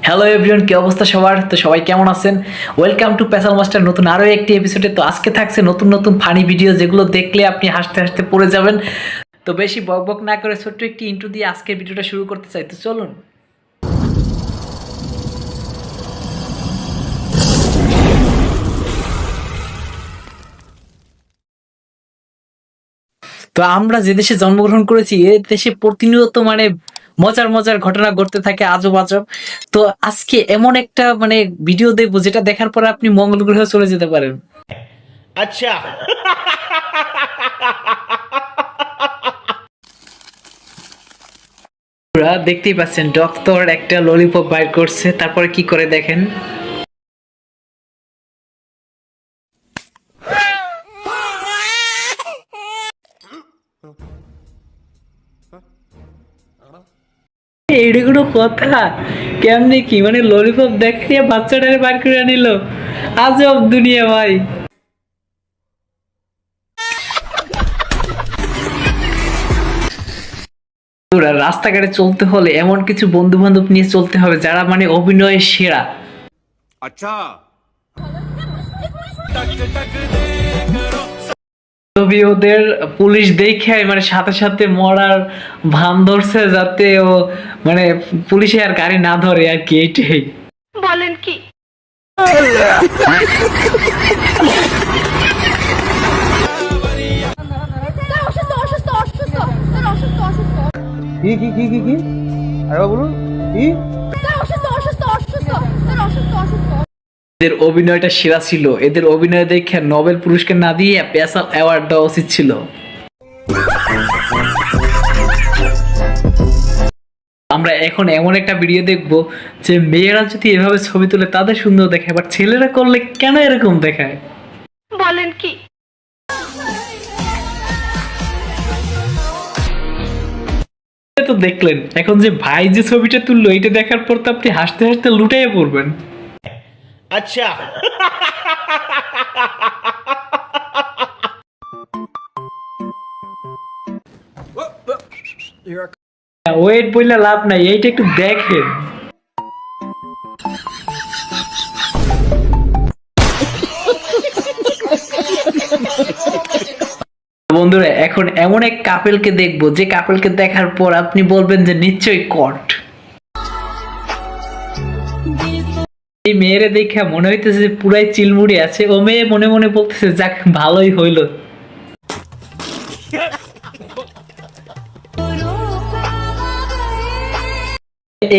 Hello everyone, কি অবস্থা সবার? তো সবাই কেমন আছেন? ওয়েলকাম টু পেসাল মাস্টার নতুন আরও একটি এপিসোডে। তো আজকে থাকছে নতুন নতুন ফানি ভিডিও, যেগুলো দেখলে আপনি হাসতে হাসতে পড়ে যাবেন। তো বেশি বক বক না করে ছোট্ট একটি ইন্ট্রো দিয়ে আজকের ভিডিওটা শুরু করতে চাই। তো চলুন। তো আমরা যে দেশে জন্মগ্রহণ করেছি, এ দেশে প্রতিনিয়ত মজার মজার ঘটনা ঘটতে থাকে, আজব আজব। তো আজকে এমন একটা ভিডিও দেখবো, যেটা দেখার পরে আপনি মঙ্গল গ্রহে চলে যেতে পারেন। আচ্ছা। দেখতেই পাচ্ছেন, ডক্টর একটা ললিপপ বাইর করছে, তারপরে কি করে দেখেন। এইটা কোনো কথা? কেমনে কি ললিপপ দেখে বাচ্চাটারে বার করে নিল? আজব দুনিয়া ভাই। রাস্তাঘাটে চলতে হলে এমন কিছু বন্ধু বান্ধব নিয়ে চলতে হবে যারা অভিনয়ে সেরা। আচ্ছা। তবে ওদের পুলিশ দেখে সাথে সাথে মরার ভান ধরছে, যাতে ও পুলিশে আর গাড়ি না ধরে আর কি। এইটাই বলেন কি? কি কি কি কি কি আরে বলুন কি? এদের অভিনয়টা সেরা ছিল। এদের অভিনয় দেখে নোবেল পুরস্কার না দিয়ে পেসাল অ্যাওয়ার্ড দেওয়া উচিত ছিল। আমরা এখন এমন একটা ভিডিও দেখব যে মেয়েরা যদি এভাবে ছবি তুলে তাদের সুন্দর দেখায়, বাট ছেলেরা করলে কেন এরকম দেখায়? বলেন কি? তো দেখলেন, এখন যে ভাই যে ছবিটা তুললো, এটা দেখার পর তো আপনি হাসতে হাসতে লুটাইয়ে পড়বেন। আচ্ছা। ওয়েট বললে লাভ নাই, এইটা একটু দেখেন। বন্ধুরা, এখন এমন এক কাপেলকে দেখবো, যে কাপেলকে দেখার পর আপনি বলবেন যে নিশ্চয়ই কট। এই মেয়েরে দেখে মনে হইতেছে যে পুরাই চিলমুড়ি আছে। ও মেয়ে মনে মনে বলতেছে যাক ভালোই হইল।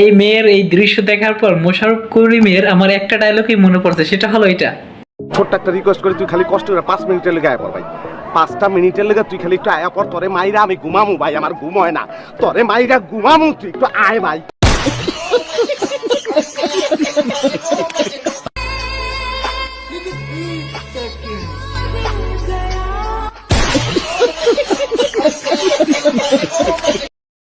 এই মেয়ের এই দৃশ্য দেখার পর মোশাররফ করিমের আমার একটা ডায়লগই মনে পড়ছে, সেটা হলো এটা। ছোট্ট একটা রিকোয়েস্ট করে তুই খালি কষ্ট করে 5 মিনিটের লেগে আয়া পড় ভাই। 5টা মিনিটের লেগে তুই খালি একটু আয়া পড়। তোরে মাইরা আমি ঘুমামু ভাই, আমার ঘুম হয় না। তোরে মাইরা ঘুমামু, তুই একটু আয় ভাই।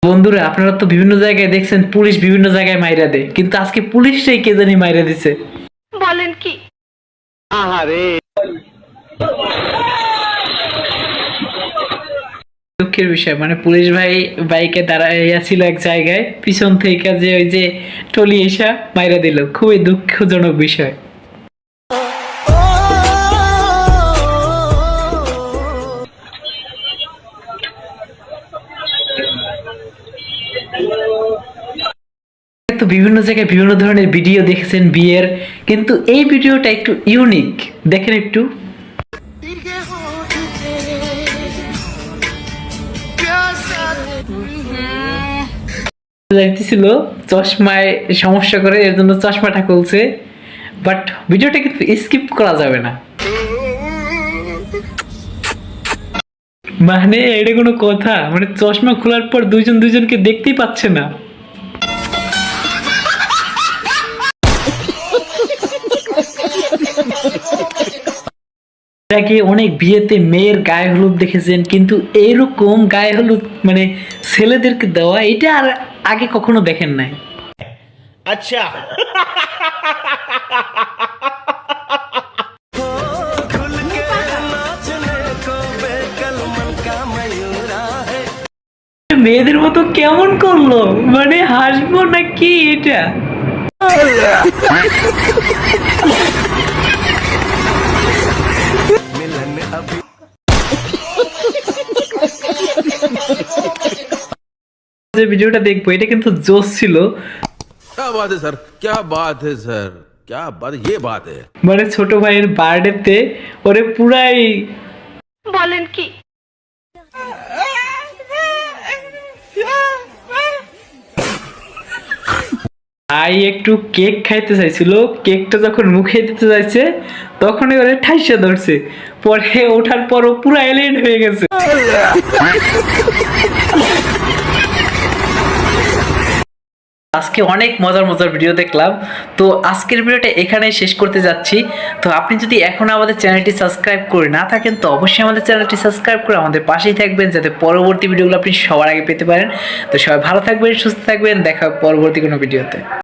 বন্ধুরা, আপনারা তো বিভিন্ন জায়গায় দেখছেন পুলিশ বিভিন্ন জায়গায় মাইরা দেয়, কিন্তু আজকে পুলিশটাই কে জানি মাইরা দিছে। বলেন কি? আহারে দুঃখের বিষয়, পুলিশ ভাই বাইকে দাঁড়াইয়া ছিল এক জায়গায়, পিছন থেকে যে ওই যে টলি এসা মাইরা দিল। খুবই দুঃখজনক বিষয়। তো বিভিন্ন জায়গায় বিভিন্ন ধরনের ভিডিও দেখেছেন বিয়ের, কিন্তু এই ভিডিওটা একটু ইউনিক। দেখেন একটু। যাইতেছিল চশমায় সমস্যা করে, এর জন্য চশমাটা খুলছে, বাট ভিডিওটা কিন্তু স্কিপ করা যাবে না। এটা কোনো কথা? চশমা খোলার পর দুইজন দুইজনকে দেখতেই পাচ্ছে না। আগে অনেক বিয়েতে মেয়ের গায়ে হলুদ দেখেছেন, কিন্তু এইরকম গায়ে হলুদ ছেলেদেরকে দেওয়া, এটা আর আগে কখনো দেখেন নাই। আচ্ছা। মেয়েদের মতো কেমন করলো, হাসবো নাকি এটা? যে ভিডিওটা দেখবো এটা কিন্তু জোস ছিল। क्या बात है सर, क्या बात है सर, क्या बात, ये बात है। মানে ছোট ভাইয়ের বার্থডেতে ওরে পুরাই বলেন কি? ভাই একটু কেক খাইতে চাইছিল, কেকটা যখন মুখে দিতে যাইছে তখনই ওরে ঠাইসা ধরছে, পরে ওঠার পরও পুরা এলিয়েন হয়ে গেছে। আজকে অনেক মজার মজার ভিডিও দেখলাম, তো আজকের ভিডিওটা এখানেই শেষ করতে যাচ্ছি। তো আপনি যদি এখনো আমাদের চ্যানেলটি সাবস্ক্রাইব করে না থাকেন তো অবশ্যই আমাদের চ্যানেলটি সাবস্ক্রাইব করে আমাদের পাশেই থাকবেন, যাতে পরবর্তী ভিডিওগুলো আপনি সবার আগে পেতে পারেন। তো সবাই ভালো থাকবেন, সুস্থ থাকবেন, দেখা হবে পরবর্তী কোনো ভিডিওতে।